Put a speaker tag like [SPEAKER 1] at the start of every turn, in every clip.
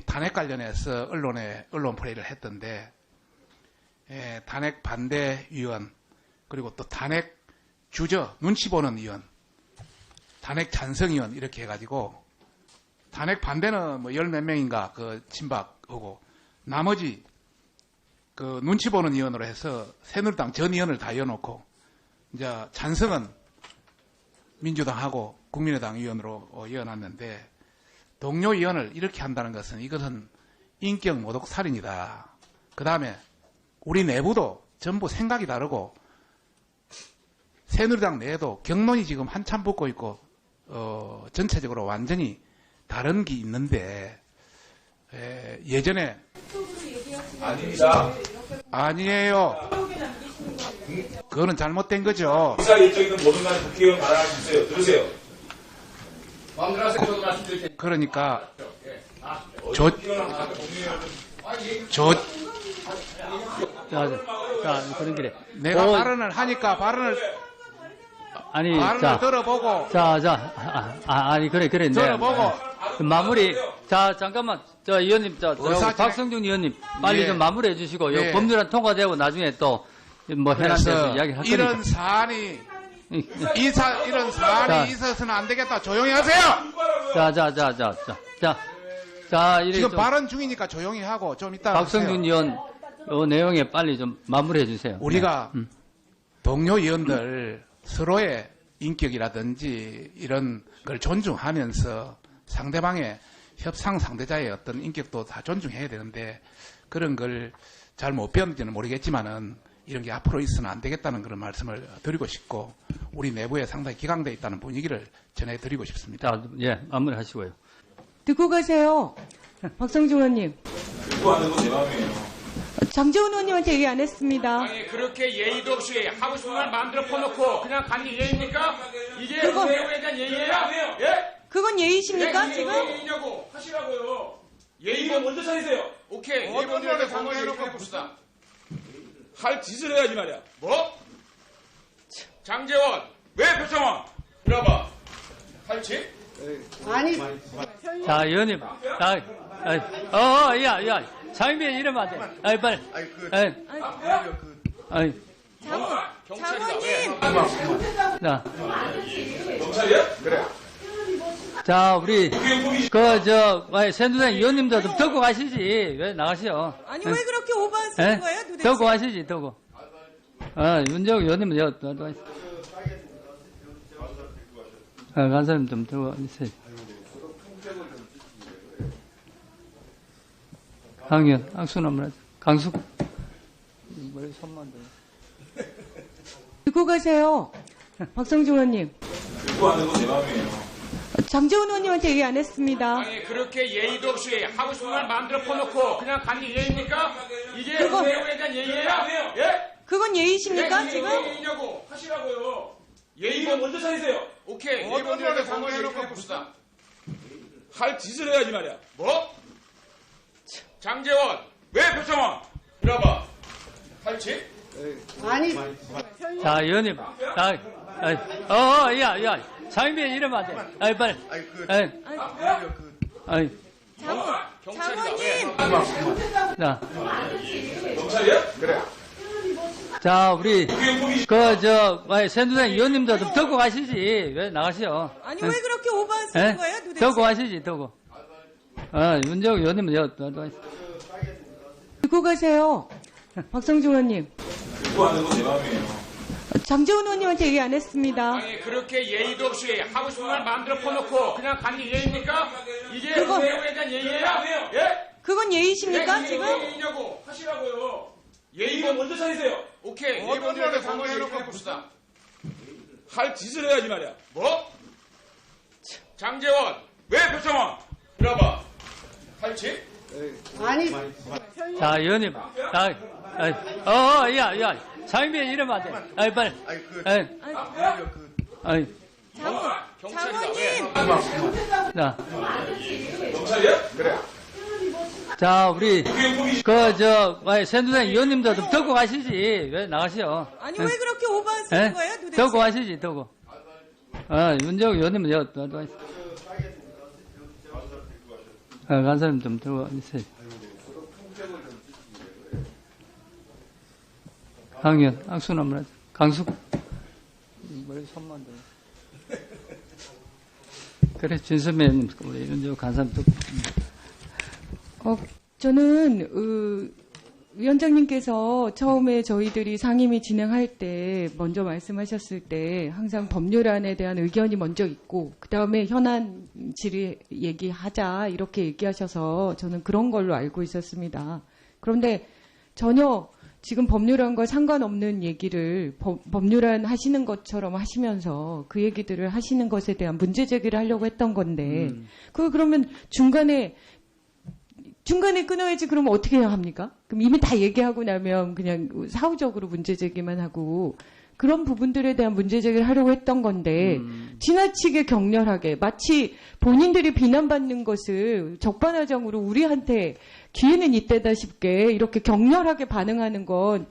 [SPEAKER 1] 탄핵 관련해서 언론 플레이를 했던데, 탄핵 반대 위원, 그리고 또 탄핵 주저, 눈치 보는 위원, 탄핵 찬성 위원 이렇게 해가지고 탄핵 반대는 뭐 열 몇 명인가 그 친박하고 나머지 그 눈치 보는 위원으로 해서 새누리당 전 위원을 다 이어놓고 이제 찬성은 민주당하고 국민의당 위원으로 이어놨는데 동료 위원을 이렇게 한다는 것은 이것은 인격 모독 살인이다. 그 다음에 우리 내부도 전부 생각이 다르고 새누리당 내에도 경론이 지금 한참 붙고 있고 전체적으로 완전히 다른 게 있는데 예전에
[SPEAKER 2] 아닙니다.
[SPEAKER 1] 아니에요. 그거는 잘못된 거죠.
[SPEAKER 2] 의사 일정 있는 모든 간에 국회의원 발언할 수 있어요. 들으세요.
[SPEAKER 3] 마음대로 하세요. 저도 말씀드릴 테니까.
[SPEAKER 1] 그러니까
[SPEAKER 4] 자, 그런 길에.
[SPEAKER 1] 내가 발언을 하니까 발언을 들어보고
[SPEAKER 4] 아니 그래
[SPEAKER 1] 들어보고
[SPEAKER 4] 마무리. 자, 잠깐만. 저 의원님, 박성준 의원님 빨리 좀 마무리해 주시고 요 법률안 통과되고 나중에 또 뭐 현안에서 이야기할 거니까.
[SPEAKER 1] 이런 사안이 이런 사안이 있어서는 안 되겠다. 조용히 하세요.
[SPEAKER 4] 자,
[SPEAKER 1] 지금 발언 중이니까 조용히 하고 좀 이따
[SPEAKER 4] 박성준 의원 요 내용에 빨리 좀 마무리해 주세요.
[SPEAKER 1] 우리가 동료 의원들 서로의 인격이라든지 이런 걸 존중하면서 상대방의 협상 상대자의 어떤 인격도 다 존중해야 되는데 그런 걸 잘 못 배웠는지는 모르겠지만은 이런 게 앞으로 있어서는 안 되겠다는 그런 말씀을 드리고 싶고 우리 내부에 상당히 기강되어 있다는 분위기를 전해드리고 싶습니다.
[SPEAKER 4] 자, 예, 마무리하시고요.
[SPEAKER 5] 듣고 가세요. 박성중 의원님.
[SPEAKER 2] 듣고 하는 건 내 마음이에요.
[SPEAKER 5] 장재훈 의원님한테 얘기 안 했습니다.
[SPEAKER 3] 아니 그렇게 예의도 없이 하고 싶은 말 마음대로 퍼놓고 그냥 가는 게 예의입니까? 이게 내부에 대한 예의예요? 예?
[SPEAKER 5] 그건 예의십니까 지금?
[SPEAKER 3] 예의냐고 하시라고요. 예의는 먼저 차리세요. 오케이.
[SPEAKER 1] 언론에 공개해놓고 봅시다.
[SPEAKER 2] 할 짓을 해야지 말이야.
[SPEAKER 3] 뭐? 장재원, 왜 표창원? 이리 와봐. 할 짓?
[SPEAKER 5] 아니.
[SPEAKER 4] 자, 의원님. 야, 장인빈 이러면 안 돼. 아이, 빨리.
[SPEAKER 5] 장관님.
[SPEAKER 4] 자.
[SPEAKER 2] 경찰이야? 그래.
[SPEAKER 4] 자, 우리, 새누리당 의원님도 좀 듣고 가시지. 왜 나가시오?
[SPEAKER 5] 아니, 왜 그렇게 오버하시는 거예요, 도대체?
[SPEAKER 4] 듣고 가시지, 듣고. 윤정욱 의원님은 간 사람 좀 들고 있어요. 강현, 악수나무라, 강숙. 머리 손만 들.
[SPEAKER 5] 듣고 가세요. 박성중 의원님.
[SPEAKER 2] 듣고 하는 건 내 마음이에요.
[SPEAKER 5] 장재훈 의원님한테 얘기 안 했습니다.
[SPEAKER 3] 아니 그렇게 예의도 없이 하고 싶은 말 마음대로 퍼놓고 그냥 가는 게 예의입니까? 이게 내부에 대한 예의예요? 예?
[SPEAKER 5] 그건 예의십니까 지금?
[SPEAKER 3] 예의냐고 하시라고요.
[SPEAKER 2] 예의는 먼저 차리세요.
[SPEAKER 3] 오케이.
[SPEAKER 1] 언론에 공개해놓고 봅시다.
[SPEAKER 2] 할 짓을 해야지 말이야.
[SPEAKER 3] 뭐? 장재원, 왜 표창원? 이리 와봐. 할 짓?
[SPEAKER 5] 아니.
[SPEAKER 4] 자, 의원님. 야, 장인빈 이러면 안 돼. 아이, 빨리.
[SPEAKER 5] 장관님.
[SPEAKER 4] 자.
[SPEAKER 2] 경찰이야? 그래.
[SPEAKER 4] 자, 우리, 새누리당 의원님도 좀 듣고 가시지. 왜 나가시오?
[SPEAKER 5] 아니, 왜 그렇게 오버하시는 거예요, 도대체?
[SPEAKER 4] 듣고 가시지, 듣고. 윤정욱 의원님은
[SPEAKER 5] 듣고 가세요. 박성중 의원님.
[SPEAKER 2] 듣고 하는 건 내 마음이에요.
[SPEAKER 5] 장재훈 의원님한테 얘기 안 했습니다.
[SPEAKER 3] 아니 그렇게 예의도 없이 하고 싶은 말 마음대로 퍼놓고 그냥 가는 게 예의입니까? 이게 내부에 대한 예의예요? 예?
[SPEAKER 5] 그건 예의십니까 지금?
[SPEAKER 3] 예의냐고 하시라고요.
[SPEAKER 2] 예의는 먼저 차리세요.
[SPEAKER 3] 오케이.
[SPEAKER 1] 언론에 공개해놓고 봅시다.
[SPEAKER 2] 할 짓을 해야지 말이야.
[SPEAKER 3] 뭐? 장재원, 왜 표창원? 이리 와봐. 할 짓?
[SPEAKER 5] 아니.
[SPEAKER 4] 자, 의원님. 야, 장인빈 이러면 안 돼. 아이, 빨리.
[SPEAKER 5] 장관님.
[SPEAKER 4] 자.
[SPEAKER 2] 경찰이야? 그래.
[SPEAKER 4] 자, 우리, 새누리당 의원님도 좀 듣고 가시지. 왜 나가시오?
[SPEAKER 5] 아니, 왜 그렇게 오버하시는 거예요, 도대체?
[SPEAKER 4] 듣고 가시지, 듣고. 윤정욱 의원님은 간사님 좀 들어와 주세요. 강연, 악수나무라, 강숙. 머리 손만 들. 그래, 진선배님, 우리 윤조 간사님 듣고.
[SPEAKER 5] 저는 위원장님께서 처음에 저희들이 상임위 진행할 때 먼저 말씀하셨을 때 항상 법률안에 대한 의견이 먼저 있고 그 다음에 현안 질의 얘기하자 이렇게 얘기하셔서 저는 그런 걸로 알고 있었습니다. 그런데 전혀 지금 법률안과 상관없는 얘기를 법률안 하시는 것처럼 하시면서 그 얘기들을 하시는 것에 대한 문제 제기를 하려고 했던 건데 그러면 중간에 끊어야지. 그러면 어떻게 해야 합니까? 그럼 이미 다 얘기하고 나면 그냥 사후적으로 문제 제기만 하고 그런 부분들에 대한 문제 제기를 하려고 했던 건데 지나치게 격렬하게 마치 본인들이 비난받는 것을 적반하장으로 우리한테 기회는 이때다 싶게 이렇게 격렬하게 반응하는 건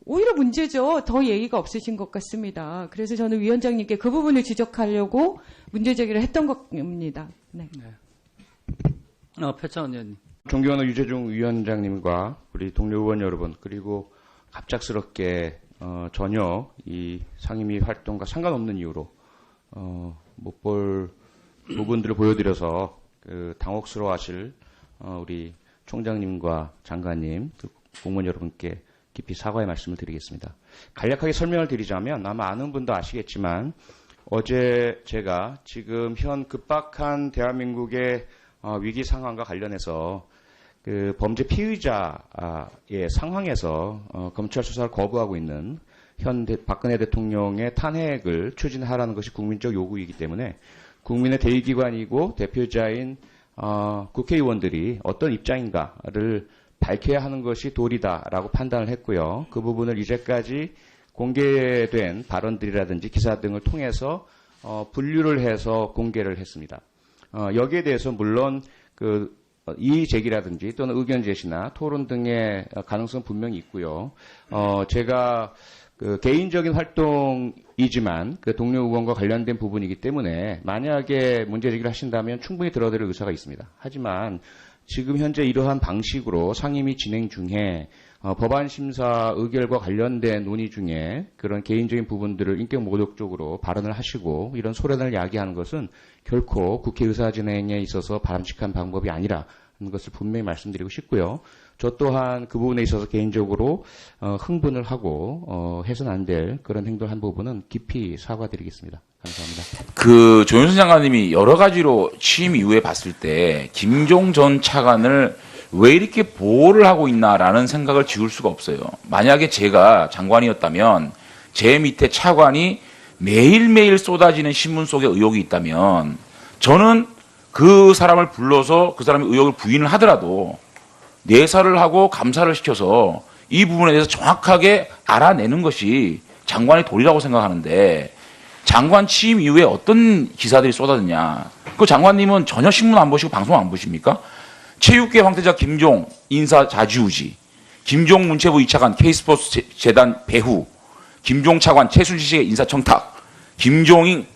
[SPEAKER 5] 오히려 문제죠. 더 예의가 없으신 것 같습니다. 그래서 저는 위원장님께 그 부분을 지적하려고 문제 제기를 했던 겁니다. 네.
[SPEAKER 4] 표창원 의원님.
[SPEAKER 6] 존경하는 유재중 위원장님과 우리 동료 의원 여러분, 그리고 갑작스럽게 전혀 이 상임위 활동과 상관없는 이유로 못 볼 부분들을 보여드려서 당혹스러워하실 우리 총장님과 장관님, 공무원 여러분께 깊이 사과의 말씀을 드리겠습니다. 간략하게 설명을 드리자면 아마 아는 분도 아시겠지만 어제 제가 지금 현 급박한 대한민국의 위기 상황과 관련해서 그 범죄 피의자의 상황에서 검찰 수사를 거부하고 있는 현 박근혜 대통령의 탄핵을 추진하라는 것이 국민적 요구이기 때문에 국민의 대의기관이고 대표자인 국회의원들이 어떤 입장인가를 밝혀야 하는 것이 도리다라고 판단을 했고요. 그 부분을 이제까지 공개된 발언들이라든지 기사 등을 통해서 분류를 해서 공개를 했습니다. 여기에 대해서 물론 이의 제기라든지 또는 의견 제시나 토론 등의 가능성 분명히 있고요. 제가 개인적인 활동이지만 동료 의원과 관련된 부분이기 때문에 만약에 문제 제기를 하신다면 충분히 들어드릴 의사가 있습니다. 하지만 지금 현재 이러한 방식으로 상임위 진행 중에 법안 심사 의결과 관련된 논의 중에 그런 개인적인 부분들을 인격 모독적으로 발언을 하시고 이런 소란을 야기하는 것은 결코 국회 의사 진행에 있어서 바람직한 방법이 아니라는 것을 분명히 말씀드리고 싶고요. 저 또한 그 부분에 있어서 개인적으로 흥분을 하고 해서는 안 될 그런 행동을 한 부분은 깊이 사과드리겠습니다. 감사합니다.
[SPEAKER 2] 조윤선 장관님이 여러 가지로 취임 이후에 봤을 때 김종 전 차관을 왜 이렇게 보호를 하고 있나라는 생각을 지울 수가 없어요. 만약에 제가 장관이었다면 제 밑에 차관이 매일매일 쏟아지는 신문 속에 의혹이 있다면 저는 그 사람을 불러서 그 사람의 의혹을 부인을 하더라도 내사를 하고 감사를 시켜서 이 부분에 대해서 정확하게 알아내는 것이 장관의 도리라고 생각하는데 장관 취임 이후에 어떤 기사들이 쏟아졌냐. 그 장관님은 전혀 신문 안 보시고 방송 안 보십니까? 체육계 황태자 김종 인사 자주우지, 김종 문체부 2차관 K스포츠 재단 배후, 김종 차관 최순실의 인사 청탁, 김종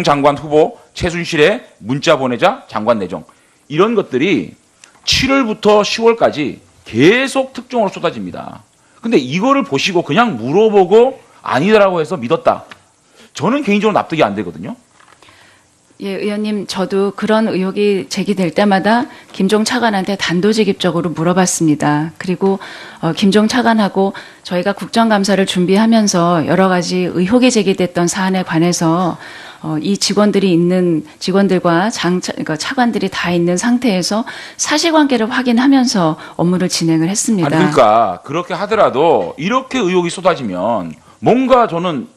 [SPEAKER 2] 장관 후보 최순실의 문자 보내자 장관 내정, 이런 것들이 7월부터 10월까지 계속 특종으로 쏟아집니다. 근데 이거를 보시고 그냥 물어보고 아니다라고 해서 믿었다. 저는 개인적으로 납득이 안 되거든요.
[SPEAKER 7] 예, 의원님, 저도 그런 의혹이 제기될 때마다 김종 차관한테 단도직입적으로 물어봤습니다. 그리고 김종 차관하고 저희가 국정감사를 준비하면서 여러 가지 의혹이 제기됐던 사안에 관해서 이 직원들과 그러니까 차관들이 다 있는 상태에서 사실관계를 확인하면서 업무를 진행을 했습니다.
[SPEAKER 2] 아니, 그러니까 그렇게 하더라도 이렇게 의혹이 쏟아지면 뭔가 저는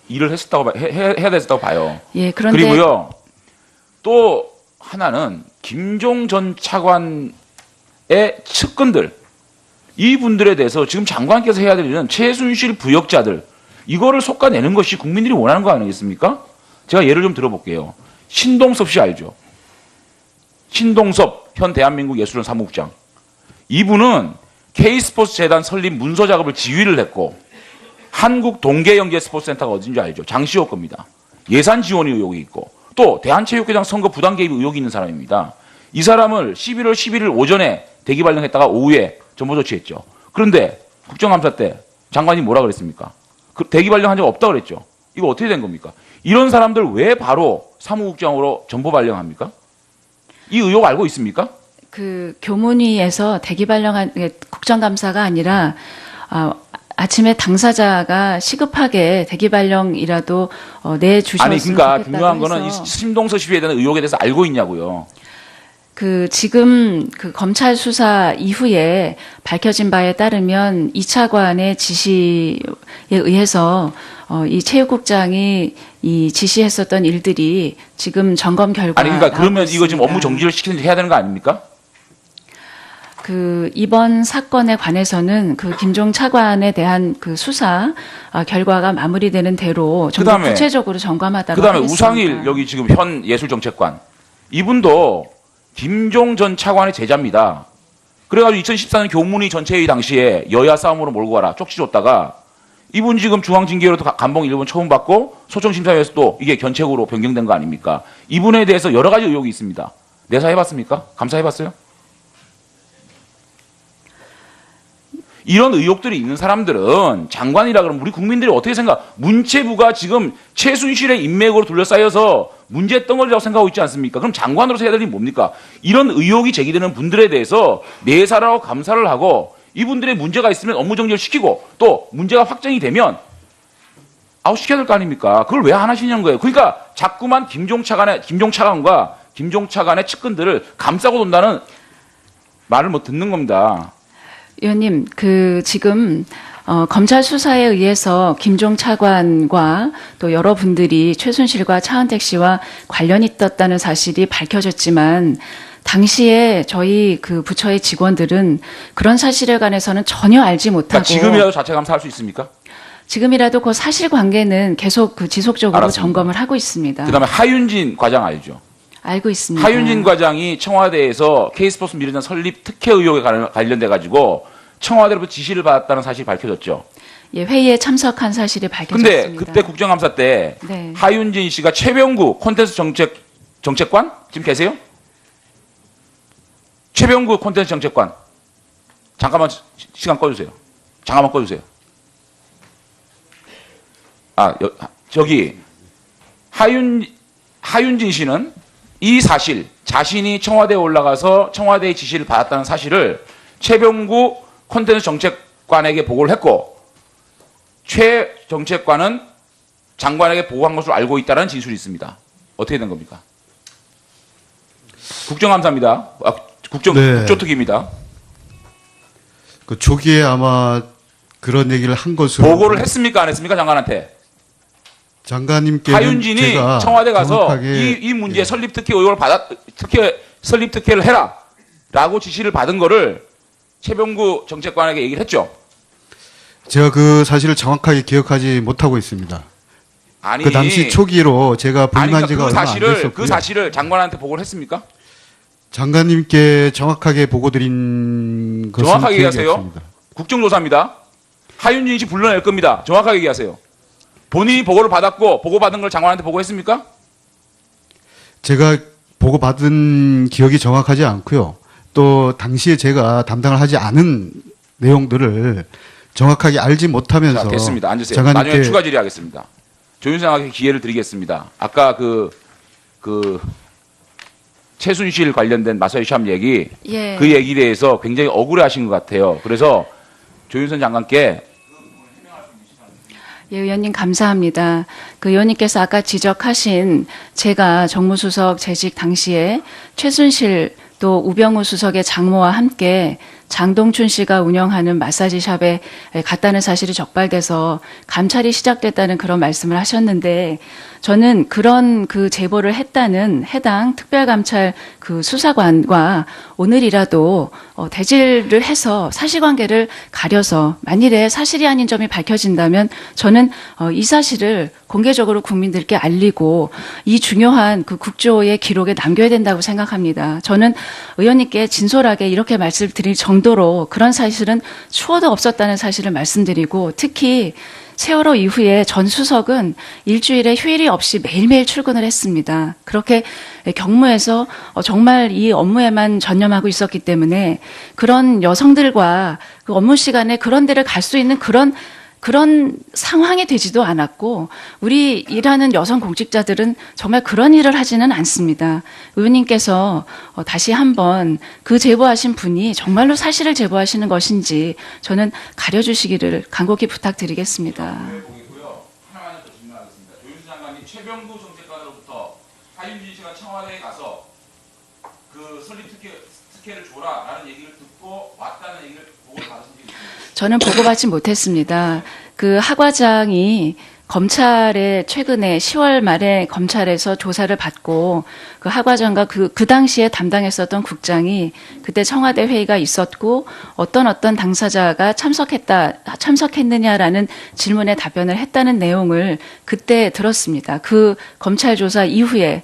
[SPEAKER 2] 일을 해야 됐었다고 봐요.
[SPEAKER 7] 예, 그런데
[SPEAKER 2] 그리고요. 또 하나는 김종 전 차관의 측근들, 이분들에 대해서 지금 장관께서 해야 될 일은 최순실 부역자들, 이거를 솎아내는 것이 국민들이 원하는 거 아니겠습니까? 제가 예를 좀 들어볼게요. 신동섭 씨 알죠? 신동섭 현 대한민국 예술원 사무국장. 이분은 K스포츠 재단 설립 문서 작업을 지휘를 했고 한국 동계영재스포츠센터가 어딘지 알죠? 장시호 겁니다. 예산 지원 의혹이 있고 또 대한체육회장 선거 부당 개입 의혹이 있는 사람입니다. 이 사람을 11월 11일 오전에 대기 발령했다가 오후에 전보 조치했죠. 그런데 국정감사 때 장관이 뭐라 그랬습니까? 그 대기 발령한 적 없다고 그랬죠. 이거 어떻게 된 겁니까? 이런 사람들 왜 바로 사무국장으로 전보 발령합니까? 이 의혹 알고 있습니까?
[SPEAKER 7] 그 교문위에서 대기 발령한 국정감사가 아니라 아침에 당사자가 시급하게 대기 발령이라도 내주셨으면
[SPEAKER 2] 아니 그러니까
[SPEAKER 7] 좋겠다고
[SPEAKER 2] 중요한 거는 이
[SPEAKER 7] 해서
[SPEAKER 2] 신동서 시비에 대한 의혹에 대해서 알고 있냐고요.
[SPEAKER 7] 그 지금 그 검찰 수사 이후에 밝혀진 바에 따르면 이 차관의 지시에 의해서 이 체육국장이 이 지시했었던 일들이 지금 점검 결과
[SPEAKER 2] 아니 그러니까 그러면
[SPEAKER 7] 나오고
[SPEAKER 2] 이거 지금 업무
[SPEAKER 7] 있습니다.
[SPEAKER 2] 정지를 시키는 해야 되는 거 아닙니까?
[SPEAKER 7] 그 이번 사건에 관해서는 그 김종 차관에 대한 그 수사 결과가 마무리되는 대로 좀 더
[SPEAKER 2] 그다음에
[SPEAKER 7] 구체적으로 점검하도록
[SPEAKER 2] 그다음에
[SPEAKER 7] 하겠습니다.
[SPEAKER 2] 우상일 여기 지금 현 예술정책관 이분도 김종 전 차관의 제자입니다. 그래가지고 2014년 교문위 전체회의 당시에 여야 싸움으로 몰고 가라 쪽지 줬다가 이분 지금 중앙징계로도 감봉 1분 처음 받고 소청심사위에서 또 이게 견책으로 변경된 거 아닙니까? 이분에 대해서 여러 가지 의혹이 있습니다. 내사 해봤습니까? 감사해봤어요? 이런 의혹들이 있는 사람들은 장관이라 그러면 우리 국민들이 어떻게 생각? 문체부가 지금 최순실의 인맥으로 둘러싸여서 문제 덩어리라고 생각하고 있지 않습니까? 그럼 장관으로서 해야 될 일이 뭡니까? 이런 의혹이 제기되는 분들에 대해서 내사라고 감사를 하고 이분들의 문제가 있으면 업무 정지를 시키고 또 문제가 확정이 되면 아웃시켜야 될 거 아닙니까? 그걸 왜 안 하시냐는 거예요. 그러니까 자꾸만 김종 차관과 김종 차관의 측근들을 감싸고 돈다는 말을 못 듣는 겁니다.
[SPEAKER 7] 의원님, 그 지금 검찰 수사에 의해서 김종 차관과 또 여러분들이 최순실과 차은택 씨와 관련이 있었다는 사실이 밝혀졌지만 당시에 저희 그 부처의 직원들은 그런 사실에 관해서는 전혀 알지 못하고
[SPEAKER 2] 그러니까 지금이라도 자체 감사할 수 있습니까?
[SPEAKER 7] 지금이라도 그 사실관계는 계속 그 지속적으로
[SPEAKER 2] 알았습니다.
[SPEAKER 7] 점검을 하고 있습니다.
[SPEAKER 2] 그다음에 하윤진 과장 알죠?
[SPEAKER 7] 알고 있습니다.
[SPEAKER 2] 하윤진 과장이 청와대에서 K스포츠 미르전 설립 특혜 의혹에 관련돼 가지고 청와대로부터 지시를 받았다는 사실이 밝혀졌죠.
[SPEAKER 7] 예, 회의에 참석한 사실이 밝혀졌습니다.
[SPEAKER 2] 근데 그때 국정감사 때
[SPEAKER 7] 네.
[SPEAKER 2] 하윤진 씨가 최병구 콘텐츠 정책관 지금 계세요? 최병구 콘텐츠 정책관 잠깐만 시간 꺼주세요. 잠깐만 꺼주세요. 저기 하윤진 씨는 이 사실 자신이 청와대에 올라가서 청와대의 지시를 받았다는 사실을 최병구 콘텐츠 정책관에게 보고를 했고 최 정책관은 장관에게 보고한 것으로 알고 있다는 진술이 있습니다. 어떻게 된 겁니까? 국정감사입니다. 국조특위입니다.
[SPEAKER 8] 그 초기에 아마 그런 얘기를 한 것으로
[SPEAKER 2] 보고를 했습니까? 안 했습니까? 장관한테.
[SPEAKER 8] 장관님께는
[SPEAKER 2] 하윤진이
[SPEAKER 8] 제가
[SPEAKER 2] 청와대 가서
[SPEAKER 8] 정확하게
[SPEAKER 2] 이 문제 설립 특혜 의혹을 설립 특혜를 해라라고 지시를 받은 거를 최병구 정책관에게 얘기를 했죠.
[SPEAKER 8] 제가 그 사실을 정확하게 기억하지 못하고 있습니다.
[SPEAKER 2] 아니
[SPEAKER 8] 그 당시 초기로 제가 부임한 지가 얼마 안 됐었고요.
[SPEAKER 2] 그 사실을 장관한테 보고를 했습니까?
[SPEAKER 8] 장관님께 정확하게 보고드린 것은
[SPEAKER 2] 정확하게
[SPEAKER 8] 기억이
[SPEAKER 2] 얘기하세요.
[SPEAKER 8] 없습니다.
[SPEAKER 2] 국정조사입니다. 하윤진 씨 불러낼 겁니다. 정확하게 얘기하세요. 본인이 보고를 받았고 보고받은 걸 장관한테 보고했습니까?
[SPEAKER 8] 제가 보고받은 기억이 정확하지 않고요. 또 당시에 제가 담당을 하지 않은 내용들을 정확하게 알지 못하면서
[SPEAKER 2] 자, 됐습니다. 앉으세요.
[SPEAKER 8] 장관님께
[SPEAKER 2] 나중에 추가 질의하겠습니다. 조윤상에게 기회를 드리겠습니다. 아까 그 최순실 관련된 마사위 샵 얘기
[SPEAKER 7] 예.
[SPEAKER 2] 그 얘기에 대해서 굉장히 억울해하신 것 같아요. 그래서 조윤선 장관께
[SPEAKER 7] 예, 의원님 감사합니다. 그 의원님께서 아까 지적하신 제가 정무수석 재직 당시에 최순실 또 우병우 수석의 장모와 함께 장동춘 씨가 운영하는 마사지 샵에 갔다는 사실이 적발돼서 감찰이 시작됐다는 그런 말씀을 하셨는데 저는 그런 그 제보를 했다는 해당 특별감찰 그 수사관과 오늘이라도 대질을 해서 사실관계를 가려서 만일에 사실이 아닌 점이 밝혀진다면 저는 이 사실을 공개적으로 국민들께 알리고 이 중요한 그 국조의 기록에 남겨야 된다고 생각합니다. 저는 의원님께 진솔하게 이렇게 말씀드릴 정도로 그런 사실은 추호도 없었다는 사실을 말씀드리고 특히 세월호 이후에 전 수석은 일주일에 휴일이 없이 매일매일 출근을 했습니다. 그렇게 경무에서 정말 이 업무에만 전념하고 있었기 때문에 그런 여성들과 그 업무 시간에 그런 데를 갈 수 있는 그런 상황이 되지도 않았고, 우리 일하는 여성 공직자들은 정말 그런 일을 하지는 않습니다. 의원님께서 다시 한번 그 제보하신 분이 정말로 사실을 제보하시는 것인지 저는 가려주시기를 간곡히 부탁드리겠습니다.
[SPEAKER 2] 보이고요. 하나만 더 질문하겠습니다. 조윤수 장관님 최병구 정책관으로부터 하윤진 씨가 청와대에 가서 그 설립 특혜를 줘라라는 얘기를 듣고 왔다는 얘기를 보고를 받으신 적이 있습니다.
[SPEAKER 7] 저는 보고받지 못했습니다. 그 하 과장이 검찰에 최근에 10월 말에 검찰에서 조사를 받고 그 하 과장과 그 당시에 담당했었던 국장이 그때 청와대 회의가 있었고 어떤 당사자가 참석했느냐라는 질문에 답변을 했다는 내용을 그때 들었습니다. 그 검찰 조사 이후에